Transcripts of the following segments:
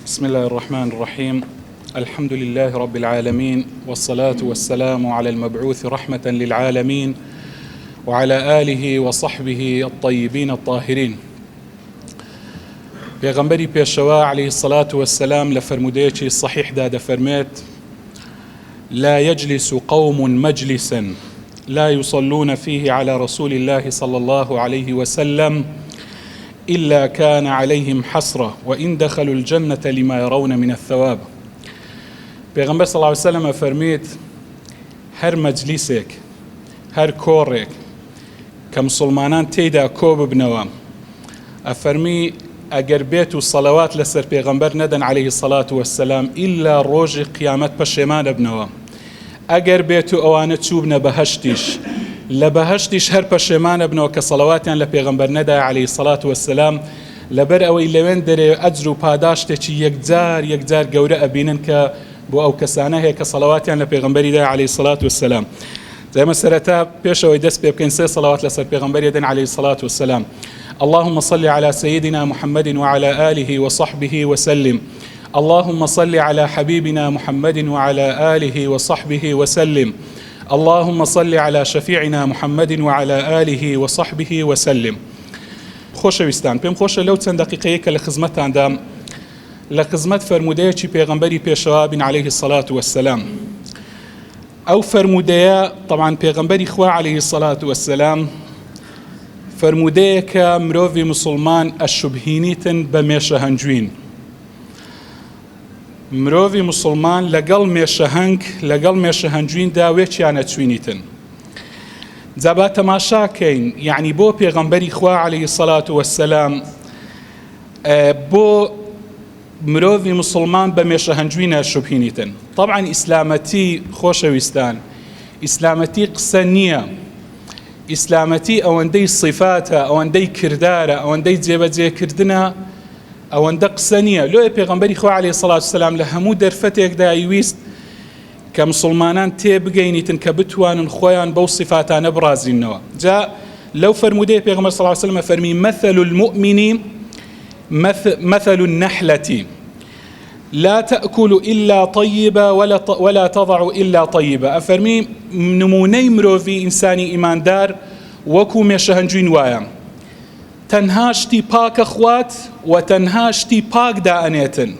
بسم الله الرحمن الرحيم. الحمد لله رب العالمين، والصلاة والسلام على المبعوث رحمة للعالمين وعلى آله وصحبه الطيبين الطاهرين. پیغمبری پیشوا عليه الصلاة والسلام لفرموديتي الصحيح داد فرميت: لا يجلس قوم مجلسا لا يصلون فيه على رسول الله صلى الله عليه وسلم إلا كان عليهم حسرة وإن دخلوا الجنة لما يرون من الثواب. پیغمبر صلى الله عليه وسلم فرميت: هر مجلسك هر كورك كمسلمانان تيدا كوب بنوام أفرمي ئەگەر بێت و سەڵەوات لەسەر پێغەمبەر نەدەن عليه الصلاة والسلام ئیلا ڕۆژی قیامەت پەشێمانە بنەوە. ئەگەر بێت و ئەوانە چوبنە بەهەشتیش لە بەهەشتیش هەر پەشێمانە بنەوە کە سەڵەواتیان لە پێغەمبەر نەدا عليه الصلاة والسلام، لەبەر ئەوەی لەوێن دەرێ ئەجر و پاداشتێکی یەکجار گەورە ئەبینن کە بۆ ئەو کەسانە هەیە کە سەڵەواتیان لە پێغەمبەری دا عليه الصلاة والسلام. ئێمە سەرەتا پێشەوەی دەست پێ بکەین سێ سەڵەوات لەسەر پێغەمبەری دەن عليه الصلاة والسلام. اللهم صل على سيدنا محمد وعلى آله وصحبه وسلم. اللهم صل على حبيبنا محمد وعلى آله وصحبه وسلم. اللهم صل على شفيعنا محمد وعلى آله وصحبه وسلم. خۆشەویستان، پێم خۆشە لەو چەند دقیقەیە کە لە خزمەتتاندا لە خزمەت فەرمودەیەکی پێغەمبەری پێشەوا بن عليه الصلاة والسلام. ئەو فەرمودەیە طبعا پێغەمبەری خوا عليه الصلاة والسلام فەرمودەیەکە مرۆڤی مسلمان ئەشوبهینیتن بە مێشە هەنجوین. مرۆڤی مسلمان لەگەڵ مێشە هەنجویندا وێکیانە چوینیتن. جا با تەماشاکەین، یعنی بۆ پێغەمبەری خوا عليه الصلاة والسلام بۆ مرۆڤی مسلمان بە مێشە هەنجوینە شوبهینیتن. طبعا ئیسلامەتی خۆشەویستان، ئیسلامەتی قسە نییە. ئیسلامەتی ئەوەندەی صفاتە، ئەوەندەی کردارە، ئەوەندەی جێبەجێکردنە، ئەوەندە قسە نییە. لۆیە پێغەمبەری خوا عەلەیهی سەڵاتو وسەلام لە هەموو دەرفەتێکدا ویست کە مسلمانان تێبگەینیتن کە بتوانن خۆیان بەو صفاتانە بڕازینەوە. جا لەو فەرمودەیە پێغەمبەر صلی الله علیه وسلم فەرمی: مثل المؤمن مثل النحلة لا تأكل إلا طيبة ولا تضع إلا طيبة. أفرمي نموني مروفي إنساني إيمان دار وكو ميشهنجين وايا، تنهاشتي باك أخوات وتنهاشتي باك دانيتن،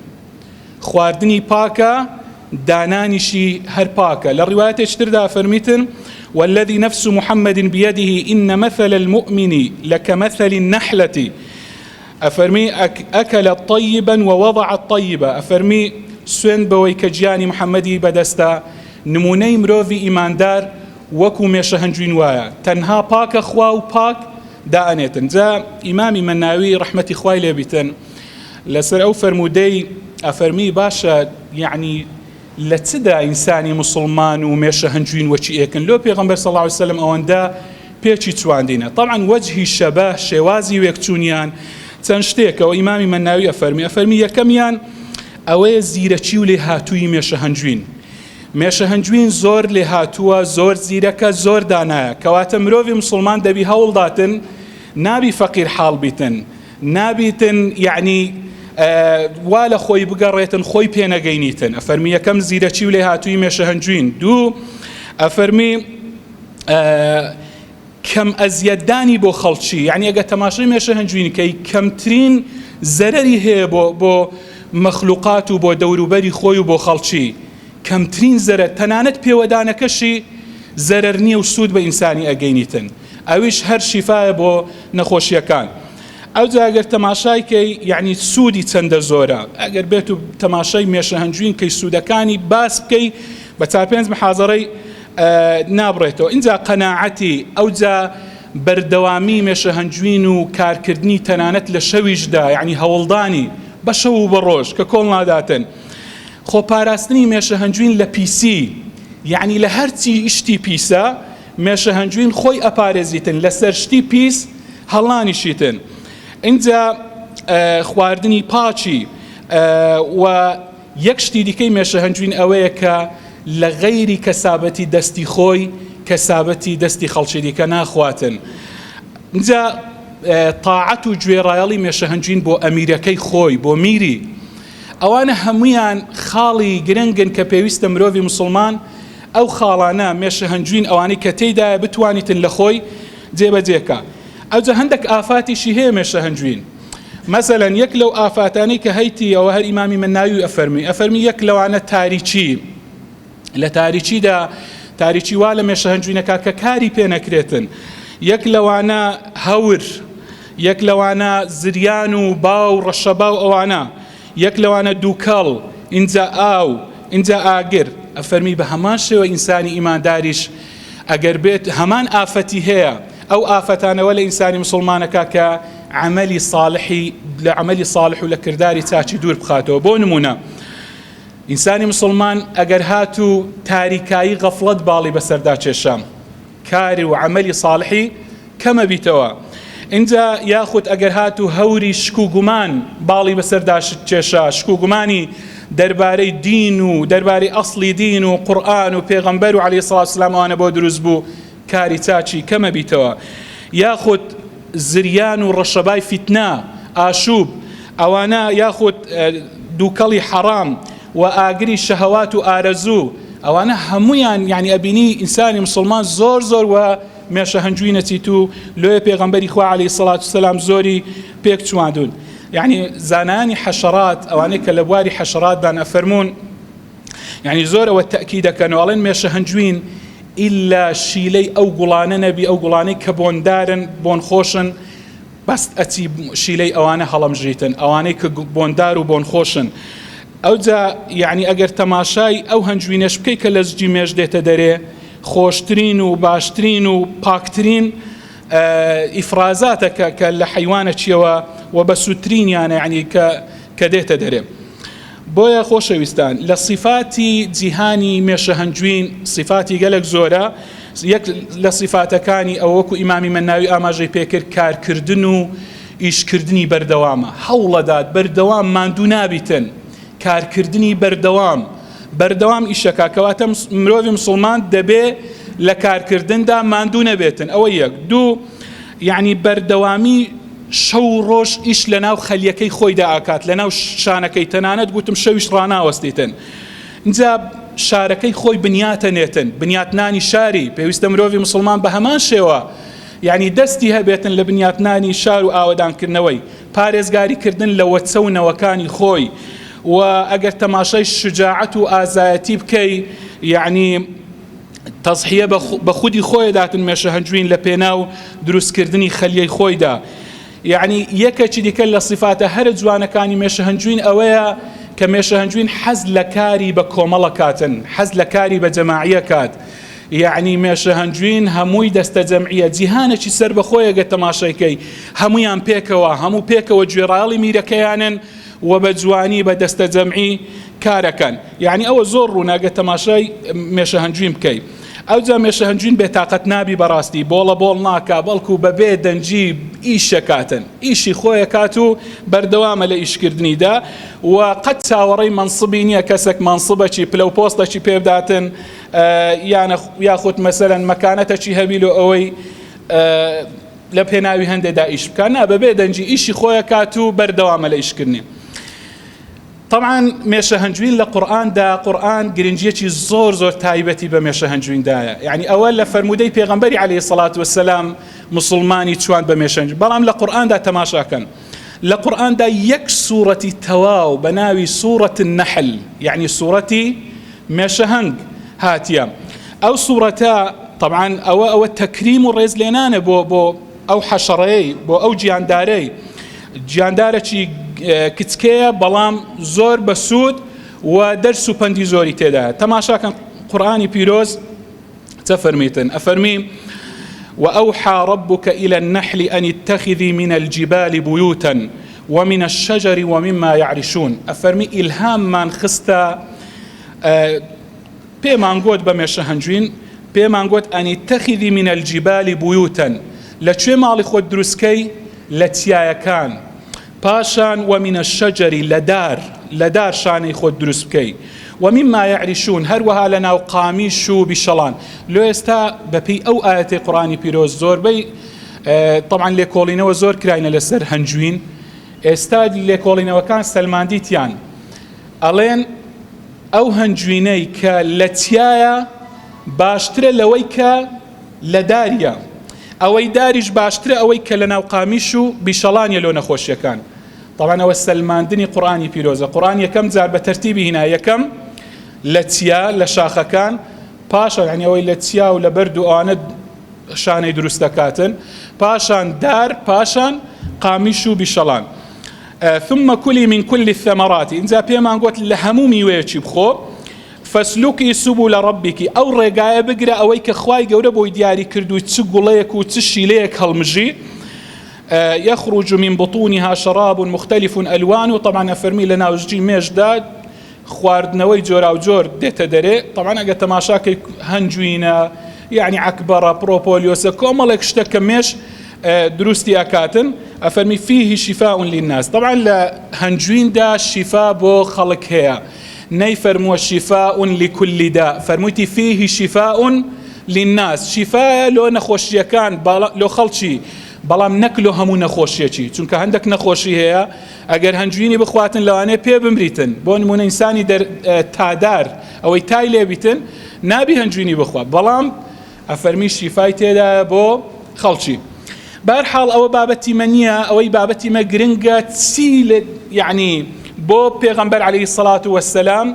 خواردني باكا دانانيشي هر باكا. للروايات اشتردا فرميتن: والذي نفس محمد بيده إن مثل المؤمن لكمثل النحلة. أفرمي أكلت طيبا ووضعت طيبا. أفرمي سوين بوي كجياني محمدي بدستا نموني مروفي إيمان دار وكو ميشة هنجوين وايا، تنها باك أخوا وباك دانيتن. جا إمامي مناوي رحمة إخوائي لبيتن لسر أو فرمودي أفرمي باشا، يعني لتدا إنساني مسلمان وميشة هنجوين وشي إيكن لو بيغمبر صلى الله عليه وسلم أواندا بيشي تواندينا. طبعا وجهي الشبه شوازي ويكتونيان چەند شتێکەوە ئیمامی مەناوی ئەفەرمی یەکەمیان ئەوەیە زیرەکی و لێ هاتووی مێشە هەنجوین. مێشە هەنجوین زۆر لێ هاتووە، زۆر زیرەکە، زۆر دانایە، کەواتە مرۆڤی مسلمان دەبی هەوڵداتن نابی فەقیر حاڵ بیتن، نابیتن یعنی وا لە خۆی بگەڕێتن خۆی پێنەگەینیتن. ئەفەرمی یەکەم زیرەکی و لێ هاتووی مێشە هەنجوین. دوو ئەفەرمی کەم ئەزیەتدانی بۆ خەڵکی، یعنی ئەگە تەماشای مێشە هەنجوینکەی کەمترین زەرەری هەیە بۆ مەخلوقات و بۆ دەوروبەری خۆی و بۆ خەڵکی، کەمترین زەرەر، تەنانەت پێوەدانەکەشی زەرەر نییە و سوود بە ئینسانی ئەگەینیتن. ئەویش هەر شیفایە بۆ نەخۆشیەکان. ئەو جا ئەگەر تەماشایکەی یعنی سوودی چەندە زۆرە، ئەگەر بێت و تەماشای مێشە هەنجوینکەی سوودەکانی باس بکەی بە 4-5 محاضەرەی نابڕێتەوە. اینجا قەناعەتی، ئەوجا بەردەوامی مێشە هەنجوین و کارکردنی تەنانەت لە شەویشدا، یعنی هەوڵدانی بە شەو و بە ڕۆژ کە کۆڵ ناداتن. خۆپاراستنی مێشە هەنجوین لە پیسی، یعنی لە هەرچی شتی پیسە مێشە هەنجوین خۆی ئەپارێزیتن، لەسەر شتی پیس هەڵانیشیتن. اینجا خواردنی پاچی و یەک شتی دیکەی مێشە هەنجوین ئەوەیە کە لە غەیری کەسابەتی دەستی خۆی کەسابەتی دەستی خەڵکی دیکە ناخواتن. اینجا تاعەت و گوێڕایەڵی مێشە هەنجوین بۆ ئەمیرەکەی خۆی، بۆ میری ئەوانە هەمویان خاڵی گرنگن کە پێویستە مرۆڤی مسلمان ئەو خاڵانە مێشە هەنجوین ئەوانەی کە تێیدایە بتوانیتن لە خۆی جێبەجێکە. ئەوجا هەندێک ئافاتیشی هەیە مێشە هەنجوین. مثلا یەک لەو ئافاتانەی کە هەیتی ئەوە هەر ئیمامی مەناوی ئەفەرمی یەک لەوانە تاریکی لە تاریکیدا تاریکی وا لە مێشە هەنجوینەکە کە کاری پێ نەکرێتن. یەک لەوانە هەور، یەک لەوانە زریان و باو ڕەشەبا و ئەوانە، یەک لەوانە دووکەڵ، ئینجا ئاو، ئینجا ئاگر. ئەفەرمی بە هەمان شێوە ئینسانی ئیمانداریش ئەگەر بێت هەمان ئافەتی هەیە ئەو ئافەتانەوە لە ئینسانی مسلمانەکە کە عملی صالحی لە عملی صالح و لە کردداری چاچی دوور بخاتەوە. بۆ نمونە ئینسانی مسلمان ئەگەر هات و تاریکایی غەفڵەت باڵی بەسەردا کێشام کاری و عملی صالحی کەمە بیتەوە. اینجا یاخود ئەگەر هات و هەوری شک و گومان باڵی بەسەردا کێشا، شک و گومانی دەربارەی دین و دەربارەی ئەسڵی دین و قورئان و پێغەمبەر و عەلەیهی سەڵات وسەلام ئەوانە بۆ دروست بوو کاری چاچی کەمە بیتەوە. یاخود زریان و ڕەشەبای فیتنە، ئاشوب، ئەوانە یاخود دووکەڵی حەرام و ئاگری شەهەوات و ئارەزوو، ئەوانە هەمویان یعنی ئەبینی ئینسانی مسلمان زۆر و مێشە هەنجوینەتی و لۆیە پێغەمبەری خوا عەلەیهی سەڵات وسەلام زۆری پێک چواندون. یعنی زانانی حەشەرات ئەوانەی کە لە بواری حەشەراتدان ئەفەرمون یعنی زۆرەوە تەئکید دەکەنەوە ئەڵێن مێشە هەنجوین ئیلا شیلەی ئەو گوڵانە نەبی، ئەو گوڵانەی کە بۆندارن بۆن خۆشن بەس ئەچی شیلەی ئەوانە هەڵەمژیتن، ئەوانەی کە بۆندار و بۆن خۆشن. ئەوجا یعنی ئەگەر تەماشای ئەو هەنجوینەش بکەی کە لە زگی مێژ دێتە دەرێ خۆشترین و باشترین و پاکترین ئیفرازاتە کە لە حیوانە چیەوە و بە سووترینیانە یعنی کە دێتە دەرێ. بۆیە خۆشەویستان لە صفاتی جیهانی مێشە هەنجوین صفاتی گەلێک زۆرە. یەک لە صفاتەکانی ئەو وەکو ئیمامی مەناوی ئاماژەی پێکرد کارکردن و ئیشکردنی بەردەوامە، هەوڵەدات بەردەوام ماندوو نابیتن، کارکردنی بەردەوام ئیشەکە کەواتە مرۆڤی مسلمان دەبێ لە کارکردندا ماندوو نەبێتن. ئەوە یەک. دوو یعنی بەردەوامی شەو ڕۆژ ئیش لە ناو خەلیەکەی خۆیدا ئاکات، لە ناو شانەکەی تەنانەت گوتم شەویش ڕاناوەستیتن. اینجا شارەکەی خۆی بنیاتە نێتن، بنیاتنانی شاری پێویستە مرۆڤی مسلمان بە هەمان شێوە یعنی دەستی هەبێتن لە بنیاتنانی شار و ئاوەدانکردنەوەی، پارێزگاریکردن لە وەچە و نەوەکانی خۆی. و ئەگەر تەماشای شجاعەت و ئازایەتی بکەی یعنی تەضحیە بە خودی خۆی داتن مێشە هەنجوین لە پێناو دروستکردنی خەلیەی خۆیدا. یعنی یەکێکی دیکە لە صفاتە هەرە جوانەکانی مێشە هەنجوین ئەوەیە کە مێشە هەنجوین حەز لە کاری بە کۆمەڵە کاتن، حەز لە کاری بە جەماعیە کات. یعنی مێشە هەنجوین هەمووی دەستە جەمعیە، جیهانێکی سەر بەخۆیە گە تەماشایکەی هەمویان پێکەوە، هەموو پێکەوە گوێڕایەڵی میرەکەیانن و بە جوانی بە دەستە جەمعی کارەکەن. یعنی ئەوە زۆر ڕووناگە تەماشای مێشە هەنجوین بکەی. ئەوجا مێشە هەنجوین بێتاقەت نابی بەڕاستی، بۆڵ ناکا، بەڵکو بەبێ دەنجی ئیشەکاتن، ئیشی خۆیە کات و بەردەوامە لە ئیشکردنیدا و قەت چاوەڕێی منسبی نییە کەسێک منسبەکی پلە و پۆستەکی پێبداتن یاخود مەسەلەن مەکانەتەکی هەبیل و ئەوەی لە پێناوی هەندێکدا ئیش بکە، نا بەبێ دەنجی ئیشی خۆیە کات و بەردەوامە لە ئیشکردنی. طبعا مێشە هەنجوین لە قورئان گرنگیەکی زۆر تایبەتی بە مێشە هەنجویندایە. یعنی ئەوە لە فەرمودەی پێغەمبەری عەلەیهی سەڵات وەسەلام مسلمانی چوان بە مێشە هەنجوین. بەڵام لە قورئاندا تەماشاکەن لە قورئاندا یەک سوورەتی تەواو بە ناوی سوورەت النەحل یعنی سوورەتی مێشە هەنگ هاتیە. ئەو سوورەتە طبعا ئەوە تەکریم و ڕێزلێنانە بۆ ئەو حەشەڕەیەی، بۆ ئەو گیاندارێکی کچکەیە بەڵام زۆر بەسوود و دەرس و پەندی زۆری تێدایە. تەماشاکەن قورئانی پیرۆز چە فەرمیتن؟ ئەفەرمی وأوحى ربك إلى النحل أن اتخذي من الجبال بيوتا ومن الشجر ومما يعرشون. أفرمي إلهام من خستا بيمان قد بميشة هنجوين بيمان قد أن اتخذي من الجبال بيوتا لچه مالي خود دروسكي لتيايا كان پاشان ومن الشجر لدار شاني خود دروسكي ومما يعرشون هروها لنا وقاميش و بشلان لو استا ببي او آيات قرآني بيروز زور بي طبعا ليكولينا وزور كراينا لسر هنجوين استا ليكولينا وكان سلمان ديتيان ئەڵێن ئەو هەنجوینەی کە لە چیایە باشترە لەوەی کە لە داریە، ئەوەی داریش باشترە ئەوەی کە لە ناو قامیش و بیشەڵانیە لۆ نەخۆشیەکان. طبعا ئەوە سەلماندنی قورآانی پیرۆزە. قورآن یەکەم جار بە تەرتیبی هینا، یەکەم لە چیا لە شاخەکان، پاشان یعنی ئەوەی لە چیا و لە بەرد و ئەوانە شانەی دروست دەکاتن، پاشان دار، پاشان قامیش و بیشەڵان. ثم كلي من كل الثمرات، اینجا پێمان گوت لە هەموو میوەیەکی بخۆ، فەسلوکی سبل ربك، ئەو ڕێگایە بگرە ئەوەی کە خوای گەورە بۆی دیاری کردووی چ گوڵەیەک و چ شیلەیەک هەڵمژی. يخرج من بطونها شراب مختلف ألوانه، طبعا أفرمي لنا وجي مێژدا خواردنەوەی جۆرا و جۆر دێتە دەرێ. طبعا ئەگە تەماشاکەی هەنجوینە یعنی عکبەرە پرۆپۆلیۆسە کۆمەڵێک شتە کە مێش دروستی ئەکاتن. ئەفەرمی فيه شفاء للناس، طبعا لە هەنجویندا شیفا بۆ خەڵک هەیە، نەیفەرمووە شفاء لكل داء، فەرموویتی فيه شفاء للناس، شیفایە لۆ نەخۆشیەکان لۆ خەڵکی، بەڵام نەک لۆ هەموو نەخۆشیەکی، چونکە هەندێک نەخۆشی هەیە ئەگەر هەنجوینی بخواتن لەوانەیە پێ بمریتن. بۆ نمونە ئینسانی تادار ئەوەی تای لێبیتن نابی هەنجوینی بخوا، بەڵام ئەفەرمی شیفای تێدا بۆ خەڵکی. بەرحاڵ ئەوە بابەتی مە نییە، ئەوەی بابەتی مە گرنگە چی یعنی بۆ پێغەمبەر عەلەیهی السەڵات وەسسەلام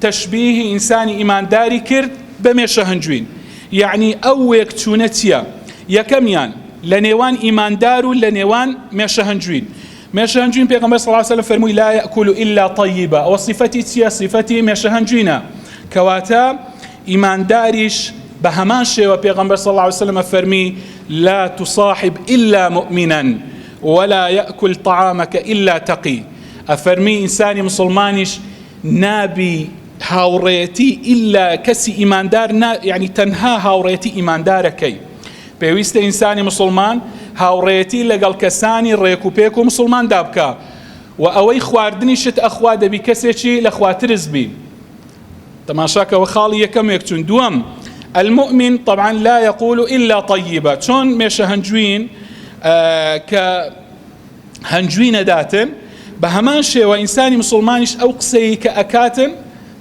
تەشبیهی ئینسانی ئیمانداری کرد بە مێشە هەنجوین. یعنی ئەو وێکچوونە چییە؟ یەکەمیان لە نێوان ئیماندار و لە نێوان مێشە هەنجوین. مێشە هەنجوین پێغەمبەر صلی الله علیه و سلم فەرمووی لا یأکل إلا طیبا، ئەوە صفەتی چییە؟ صفەتی مێشە هەنجوینە، کەواتە ئیمانداریش بە هەمان شێوە پێغەمبەر صلی الله علیه و سلم فەرمی لا تصاحب إلا مؤمنا ولا يأكل طعامك إلا تقي. ئەفەرمی ئینسانی مسلمانیش نابی هاوڕێتی ئیلا کەسی ئیماندار، یعنی تەنها هاوڕێتی ئیماندارەکەی. پێویستە ئینسانی مسلمان هاوڕێتی لەگەڵ کەسانی ڕێک و پێک و مسلمان دابکە و ئەوەی خواردنی شت ئەخوا دەبی کەسێکی لە خواترز بی. تەماشاکەوە خاڵی یەکەمێک چون. دووەم المؤمن طبعا لا يقول إلا طيبا، چۆن مێشە هەنجوین کە هەنجوینە داتن بە هەمان شێوە ئینسانی مسلمانیش ئەو قسەی کە ئەکاتن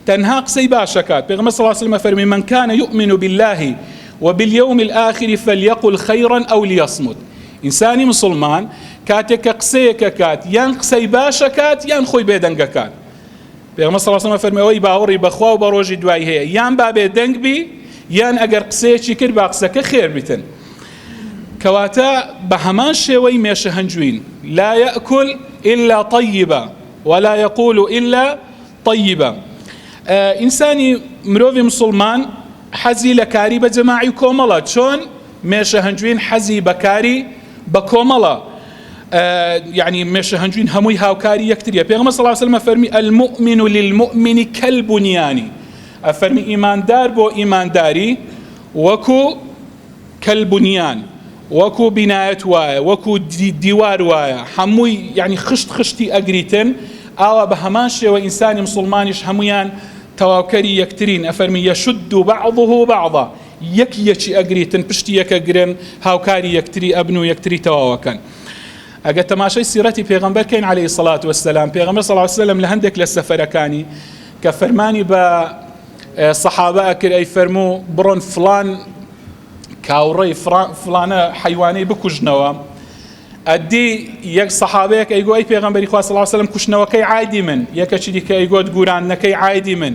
تەنها قسەی باشەکات. پێغەمبەر صلی الله علیه و سلم فەرمی من كان يؤمن بالله وباليوم الآخر فليقل خيرا أو ليصمت. إنساني مسلمان كاتك قسيك كات يان قسي باشا كات يان خوي بيدنگ كات. بيغمبر صلى الله عليه وسلم فرمي اوي باوري بخوا وبروجي دواي هي يان بابي دنگ بي يان اگر قسيكي كر باقسك خير بيتن. كواتا بهمان شوي ميش هنجوين لا يأكل إلا طيبا ولا يقول إلا طيبا. إنساني مروفي مسلمان حەزی لە کاری بە جەماعی کۆمەڵە، چۆن مێشە هەنجوین حەزی بەکاری بە کۆمەڵە، یعنی مێشە هەنجوین هەمووی هاوکاری یەکتریە. پێغەمبەر صلی الله علیه و سلم فەرمی المؤمن للمؤمن كالبنيان، ئەفەرمی ئیماندار بۆ ئیمانداری وەکو کەلبونیان، وەکو بینایەت وایە، وەکو دیوار وایە، هەمووی یعنی خشت خشتی ئەگریتن. ئاوا بە هەمان شێوە ئینسانی مسلمانیش هەمویان تەواوکەری یەکترین. ئەفەرمی یەشد بعضه بعضا، یەکی ئەگریتن پشتی یەکە گرن، هاوکاری یەکتری ئەبن و یەکتری تەواوەکەن. ئەگە تەماشای سیرەتی پێغەمبەر کەین عەلەیهی السەڵات وەسسەلام، پێغەمبەر صلی الله علیه و سلم لە هەندێک لە سەفەرەکانی کە فەرمانی بە سەحابە ئەکرد ئەی فەرموو بڕۆن فڵان کاوڕەی فڵانە حەیوانەی بکوژنەوە، ئەدی یەک سەحابەیەک ئەیگۆ ئەی پێغەمبەری خوا صلی الله علیه و سلم کوشتنەوەکەی عایدی من، یەکێکی دیکە ئەیگۆت گورانەکەی عایدی من،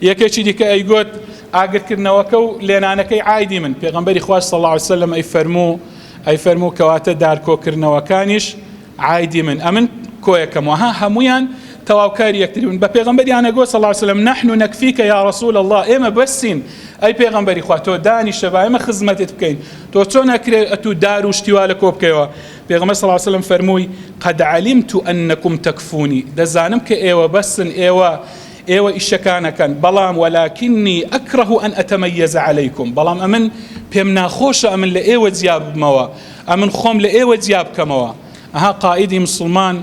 یەکێکی دیکە ئەیگۆت ئاگرکردنەوەکە و لێنانەکەی عایدی من. پێغەمبەری خوا صلی الله علیه و سلم ئەی فەرموو کەواتە دارکۆکردنەوەکانیش عایدی من، ئەمن کۆیەکەمەوە. هەمویان تەواوکاری یەکتری بوون. بە پێغەمبەریان ئەگۆ صلی الله علیه و سلم نحن نكفيك يا رسول الله، ئێمە بەسین ئەی پێغەمبەری خوا، تۆ دانیشە با ئێمە خزمەتت بکەین، تۆ چۆن ئەکرێت ئەتو دار و شتیوا لە کۆ بکەیەوە. پێغەمبەر صلی الله علیه و سلم فەرمووی قد علمت أنكم تكفوني، دەزانم کە ئێوە بەسن، ئێوە ئیشەکانەکەن، بەڵام ولكني أكره أن أتميز عليكم، بەڵام ئەمن پێم ناخۆشە ئەمن لە ئێوە جیاب بمەوە، ئەمن خۆم لە ئێوە جیاب بکەمەوە. ئەها قائیدی مسلمان،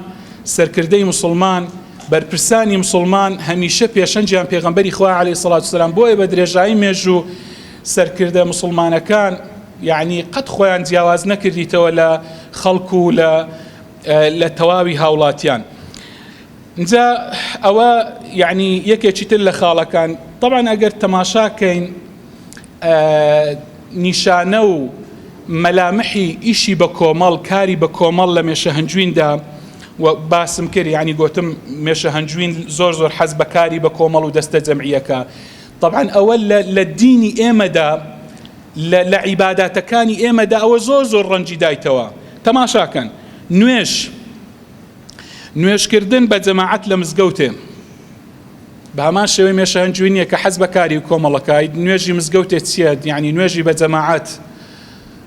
سەرکردەی مسلمان، بەرپرسانی مسلمان هەمیشە پێشەنجیان پێغەمبەری خوا عەلەیهی السەڵات وسەلام. بۆیە بە درێژایی مێژوو سەرکردە مسلمانەکان یعنی قەت خۆیان جیاواز نەکردیتەوە لە خەڵک و لە تەواوی هاوڵاتیان. اینجا ئەوە یعنی یەکێکی تر لە خاڵەکان. طبعا ئەگەر تەماشاکەین نیشانە و مەلامحی ئیشی بە کۆمەڵ، کاری بە کۆمەڵ لە مێشە هەنجویندا و باسم کرد، یعنی گوتم مێشە هەنجوین زۆر حەز بە کاری بە کۆمەڵ و دەستە جەمعیەکە. طبعا ئەوە لە دینی ئێمەدا، لە عیباداتەکانی ئێمەدا ئەوە زۆر ڕەنجی دایتەوە. تەماشاکەن نوێشکردن بە جەماعەت لە مزگەوتێ بە هەمان شێوەی مێشە هەنجوینیە کە حەز بە کاری کۆمەڵەکە. نوێژی مزگەوتێ چییە؟ یعنی نوێژی بە جەماعەت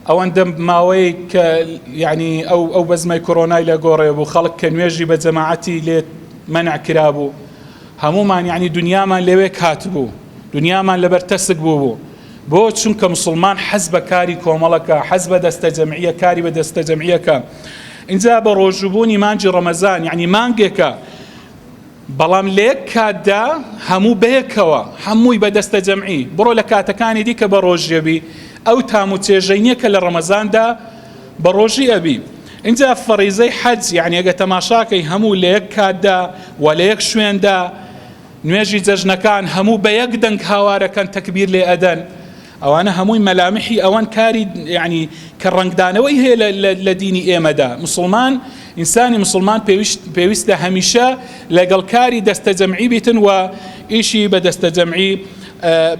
ئەوەندە ماوەی کە یعنی ئەو بەزمەی کۆرۆنای لە گۆڕێ بوو، خەڵک کە نوێژی بە جەماعەتی لێ مەنع کرابوو، هەمومان یعنی دنیامان لەوێ کاتبوو، دنیامان لەبەر تەسک بوو. بۆ چونکە مسلمان حەز بە کاری کۆمەڵەکە، حەز بە دەستە جەمعیە، کاری بە دەستە جەمعیەکە. اینجا بە ڕۆژوبوونی مانجی ڕەمەزان، یعنی مانگێکە، بەڵام لە یەک کاتدا هەموو بەیەکەوە، هەمووی بە دەستە جەمعی. بڕۆ لە کاتەکانی دیکە بە ڕۆژێبی، ئەو تام و چێژەی کە لە ڕەمەزاندا بە ڕۆژی ئەبی. اینجا فەریزەی حەج، یعنی ئەگە تەماشاکەی هەموو لە یەک کاتدا و لە یەک شوێندا نوێژی جەژنەکان هەموو بە یەک دەنگ هاوارەکەن تەکبیر لێ ئەدەن، ئەوانە هەمووی مەلامحی ئەوان کاری یعنی کە ڕنگدانەوەی هەیە لە دینی ئێمەدا. مسلمان، ئینسانی مسلمان پێویستە هەمیشە لەگەڵ کاری دەستە جەمعی بیتن و ئیشی بە دەستە جەمعی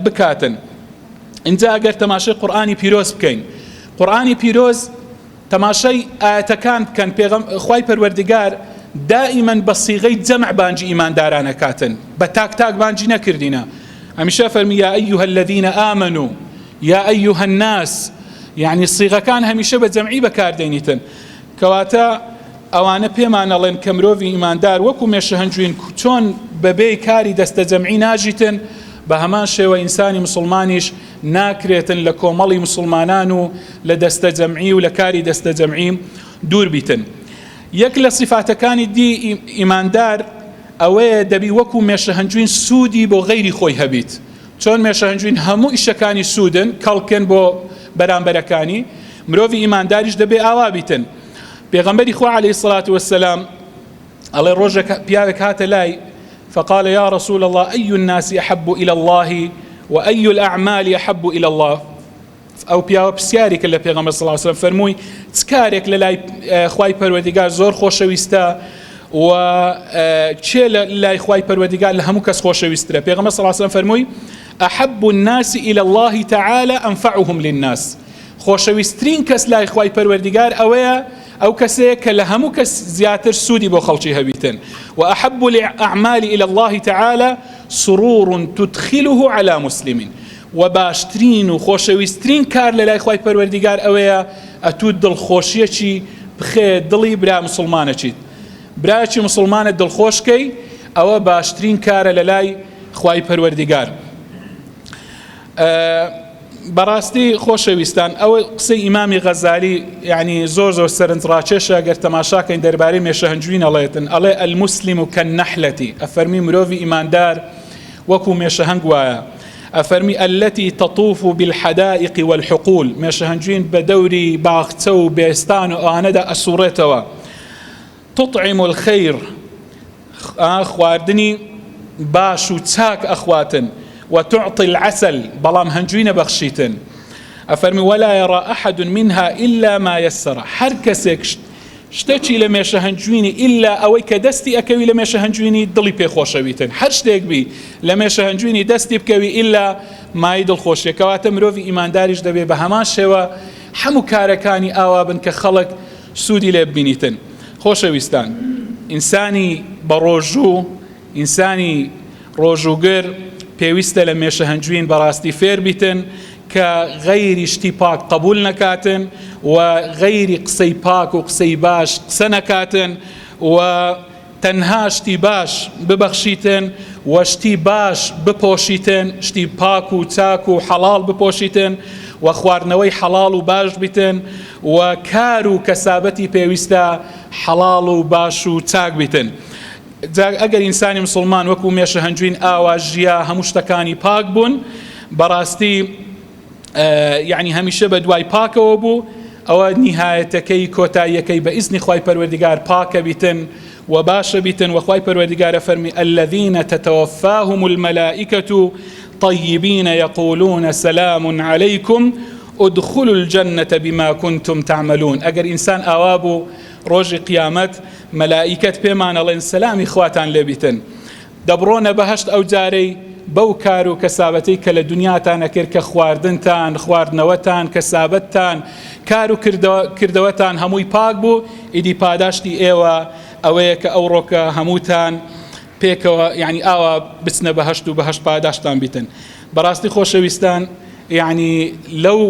بکاتن. اینجا ئەگەر تەماشای قورئانی پیرۆز بکەین، قورئانی پیرۆز تەماشای ئاەتەکان بکەن، خوای پەروەردگار دائما بە سیغەی جەمع بانجی ئیماندارانەکاتن، بە تاک بانجی نەکردینە. هەمیشە فەرمی یا ئەیها الذین آمنوا یا ئەیها الناس، یعنی سیغەکان هەمیشە بە جەمعی بەکاردێنیتن. کەواتە ئەوانە پێمان ئەڵێن کە مرۆڤی ئیماندار وەکو مێشە هەنجوین چۆن بەبێ کاری دەستە جەمعی ناژیتن، بە هەمان شێوە ئینسانی مسلمانیش ناکرێتن لە کۆمەڵی مسلمانان و لە دەستە جەمعی و لە کاری دەستە جەمعی دوور بیتن. یەک لە صفاتەکانی دی ئیماندار ئەوەیە دەبی وەکو مێشە هەنجوین سوودی بۆ غەیری خۆی هەبیت. چۆن مێشە هەنجوین هەموو ئیشەکانی سوودن، کەڵکن بۆ بەرامبەرەکانی، مرۆڤی ئیمانداریش دەبێ ئاوا بیتن. پێغەمبەری خوا عەلەیهی سەڵات وەسەلام ئەڵێ ڕۆژێک پیاوێک هاتە لای، فقال يا رسول الله أي الناس أحب إلى الله وأي الأعمال أحب إلى الله. ئەو پیاوە پرسیارێکە لە پێغەمبەر صلی الله علیه و سلم، فەرمووی چ کارێک لە لای خوای پەروەردگار زۆر خۆشەویستە و چێ لە لای خوای پەروەردگار لە هەموو کەس خۆشەویستترە؟ پێغەمبەر صلی الله علیه و سلم فەرمووی أحب الناس إلى الله تعالى أنفعهم للناس. خۆشەویستترین کەس لای خوای پەروەردگار ئەوەیە ئەو کەسەیە کە لە هەموو کەس زیاتر سوودی بۆ خەڵکی هەبیتن. وأحب الأعمال إلى الله تعالى سرور تدخله على مسلم. و باشترین و خۆشەویستترین کار لە لای خوای پەروەردگار ئەوەیە ئەتوو دڵخۆشیەکی بخێ دڵی برا مسلمانەچیت، برایەکی مسلمانە دڵخۆشکەی، ئەوە باشترین کارە لە لای خوای پەروەردگار. بەڕاستی خۆشەویستان، ئەوە قسەی ئیمامی غەزالی یعنی زۆر سەرنجڕاکێشە ئەگەر تەماشاکەین دەربارەی مێشە هەنجوین ئەڵێتن، ئەڵێ ئەلموسلم کەالنەحلەتی، ئەفەرمی مرۆڤی ئیماندار وەکو مێشە هەنگ وایە. ئەفەرمی التي تطوف بالحدائق والحقول، مێشە هەنجوین بە دەوری باخچە و بێستان و ئەوانەدا ئەسوڕێتەوە. تطعم الخير، خواردنی باش و چاک ئەخواتن، وتعطي العسل، بەڵام هەنجوینە بەخشیتن. ئەفەرمی ولا يرى أحد منها إلا ما يسر، هەر کەسێک شتێکی لە مێشە هەنجوینی ئیلا ئەوەی کە دەستی ئەکەوی لە مێشە هەنجوینی دڵی پێخۆشەویتن، هەر شتێک بی لە مێشە هەنجوینی دەستی بکەوی ئیلا مای دڵخۆشیەکەواتە مرۆڤی ئیمانداریش دەبێ بە هەمان شێوە هەموو کارەکانی ئاوا بن کە خەڵک سوودی لێ ببینیتن. خۆشەویستان، ئینسانی بەڕۆژوو، ئینسانی ڕۆژووگر پێویستە لە مێشە هەنجوین بەڕاستی فێر بیتن کە غەیری شتی پاک قبول نەکاتن و غەیری قسەی پاک و قسەی باش قسە نەکاتن و تەنها شتی باش ببەخشیتن و شتی باش بپۆشیتن، شتی پاک و چاک و حەڵاڵ بپۆشیتن و خواردنەوەی حەڵاڵ و باش بیتن و کار و کەسابەتی پێویستە حەڵاڵ و باش و چاک بیتن. ئەگەر ئینسانی مسلمان وەکو مێشە هەنجوین ئاوا ژیا هەموو شتەکانی پاک بوون، بەڕاستی یعنی هەمیشە بە دوای پاکەوە بوو، ئەوە نیهایەتەکەی کۆتاییەکەی بە ئیزنی خوای پەروەردگار پاکە بیتن وباش بيتن وخواي پروردگار فرمي الذين تتوفاهم الملائكة طيبين يقولون سلام عليكم ادخلوا الجنة بما كنتم تعملون. اگر انسان اوابو روج قيامت ملائكة بيمان الله سلامي خواتان لبيتن دبرون بهشت او جاري بەو کار و کەسابەتەی کە لە دنیاتان ئەکرد کە خواردنتان خواردنەوەتان کەسابەتتان کار و کردەوەتان هەمووی پاک بوو ئیدی پاداشتی ئێوە ئەوەیە کە ئەو ڕۆکە هەمووتان پێکەوە یعنی ئاوا بچنە بەهشت و بەهشت پاداشتان بیتن. بەڕاستی خۆشەویستان یعنی لەو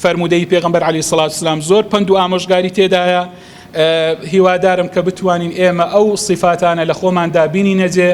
فەرمودەی پێغەمبەر عەلەیهی سەڵات وسەلام زۆر پند و ئامۆژگاری تێدایە. هیوادارم کە بتوانین ئێمە ئەو صیفاتانە لە خۆماندا بینینەجێ